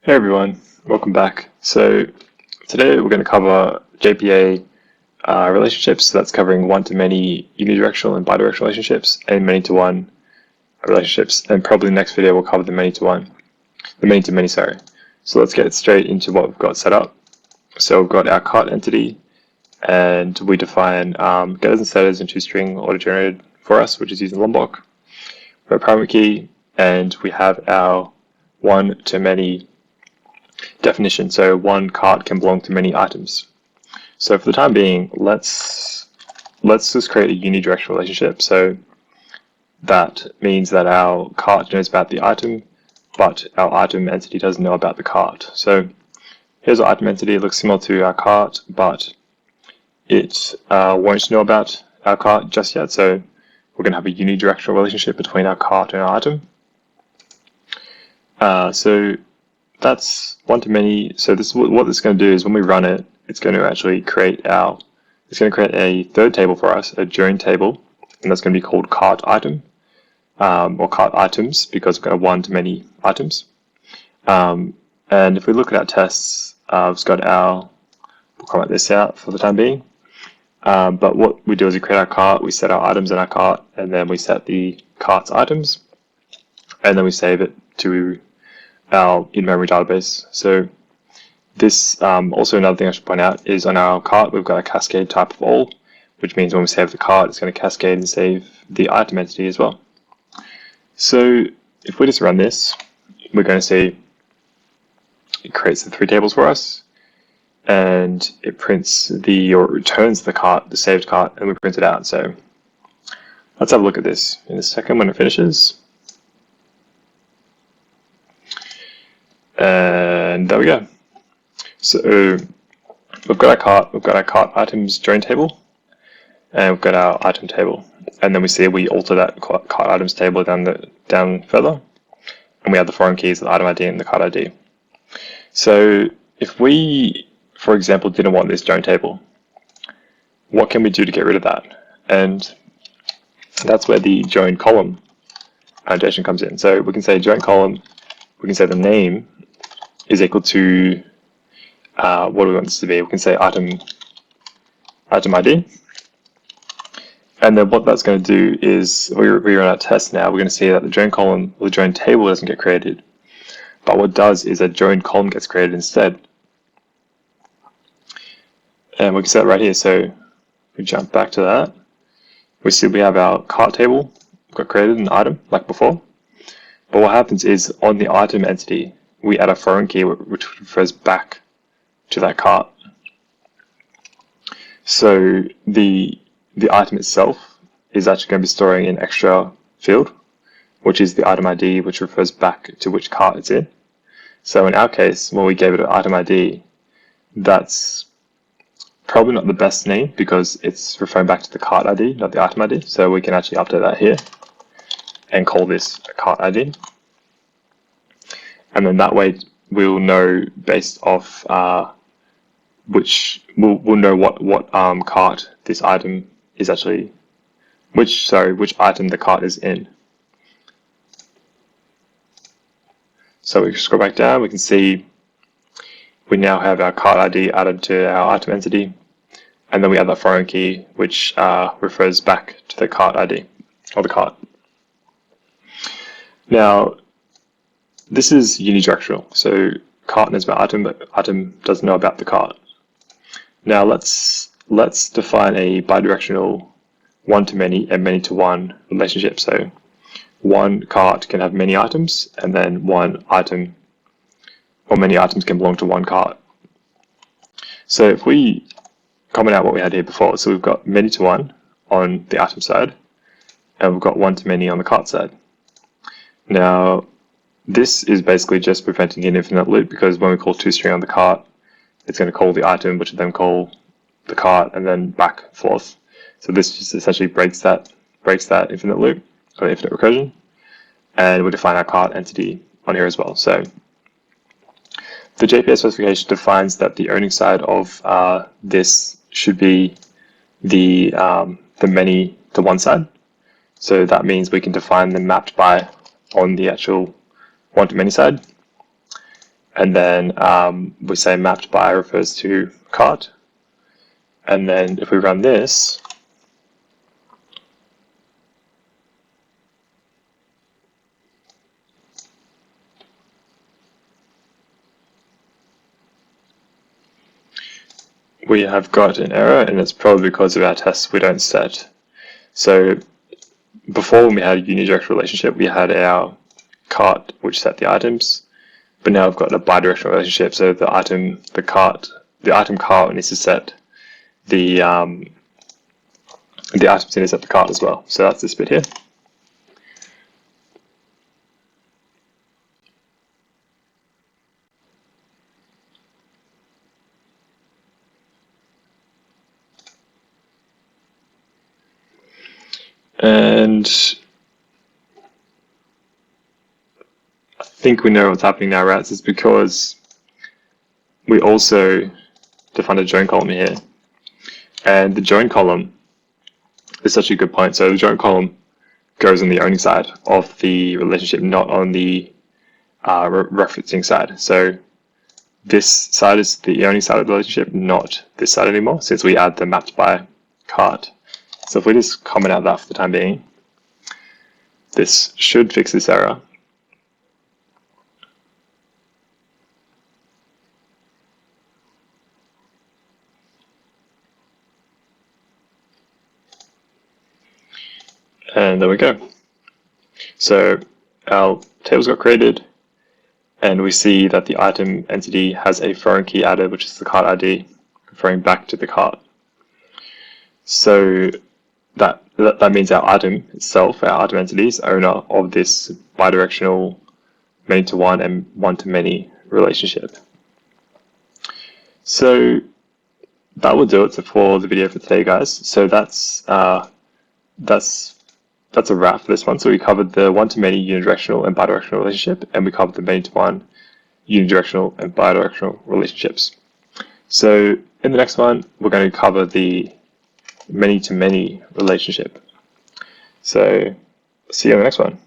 Hey everyone, welcome back. So today we're going to cover JPA relationships. So that's covering one-to-many unidirectional and bidirectional relationships and many-to-one relationships. And probably the next video we'll cover the many-to-many, sorry. So let's get straight into what we've got set up. So we've got our cart entity, and we define getters and setters in toString auto-generated for us, which is using Lombok. We have a primary key, and we have our one-to-many definition. So one cart can belong to many items. So for the time being, let's just create a unidirectional relationship. So that means that our cart knows about the item, but our item entity doesn't know about the cart. So here's our item entity. It looks similar to our cart, but it won't know about our cart just yet. So we're going to have a unidirectional relationship between our cart and our item. So that's one-to-many. So this is what this is going to do is when we run it, it's going to actually create a third table for us, a join table, and that's going to be called cart item, or cart items, because we've got one-to-many items. And if we look at our tests, we'll comment this out for the time being. But what we do is we create our cart, we set our items in our cart, and then we set the cart's items, and then we save it to our in-memory database. So this, also another thing I should point out is on our cart we've got a cascade type of all, which means when we save the cart it's going to cascade and save the item entity as well. So if we just run this, we're going to see it creates the three tables for us, and it prints or returns the cart, the saved cart, and we print it out. So let's have a look at this in a second when it finishes. And there we go. So we've got our cart items join table, and we've got our item table. And then we see we alter that cart items table down further, and we have the foreign keys, the item ID and the cart ID. So if we, for example, didn't want this join table, what can we do to get rid of that? And that's where the join column annotation comes in. So we can say join column, we can say the name is equal to, what do we want this to be? We can say item ID. And then what that's going to do is, we run our test now, we're going to see that the join column, or the join table doesn't get created. But what it does is a join column gets created instead. And we can set it right here. So if we jump back to that, we see we have our cart table got created an item like before. But what happens is on the item entity, we add a foreign key which refers back to that cart. So the item itself is actually going to be storing an extra field, which is the item ID, which refers back to which cart it's in. So in our case, when we gave it an item ID, that's probably not the best name because it's referring back to the cart ID, not the item ID. So we can actually update that here and call this a cart ID. And then that way we'll know based off we'll know what cart this item is actually, which item the cart is in. So we scroll back down, we can see we now have our cart ID added to our item entity, and then we add that foreign key which refers back to the cart ID or the cart. Now this is unidirectional, so cart knows about item, but item doesn't know about the cart. Now let's define a bidirectional one-to-many and many-to-one relationship. So one cart can have many items, and then one item or many items can belong to one cart. So if we comment out what we had here before, so we've got many-to-one on the item side, and we've got one-to-many on the cart side. Now this is basically just preventing an infinite loop, because when we call toString on the cart, it's going to call the item, which will then call the cart, and then back and forth. So this just essentially breaks that infinite loop, or infinite recursion, and we define our cart entity on here as well. So the JPA specification defines that the owning side of this should be the many-to-one side. So that means we can define them mapped by on the actual one-to-many side. and then we say mapped by refers to cart. And then if we run this, we have got an error, and it's probably because of our tests we don't set. So before, when we had a unidirectional relationship, we had our cart which set the items, but now we've got a bidirectional relationship. So the item cart needs to set the items need to set the cart as well. So that's this bit here. And I think we know what's happening now, right? It's because we also defined a join column here. And the join column is such a good point. So the join column goes on the owning side of the relationship, not on the referencing side. So this side is the owning side of the relationship, not this side anymore, since we add the mapped by cart. So if we just comment out that for the time being, this should fix this error. And there we go. So our tables got created, and we see that the item entity has a foreign key added, which is the cart ID, referring back to the cart. So that means our item itself, our item entity, is owner of this bidirectional many-to-one and one-to-many relationship. So that will do it for the video for today, guys. So that's a wrap for this one. So we covered the one-to-many unidirectional and bidirectional relationship, and we covered the many-to-one unidirectional and bidirectional relationships. So in the next one, we're going to cover the many-to-many relationship. So see you in the next one.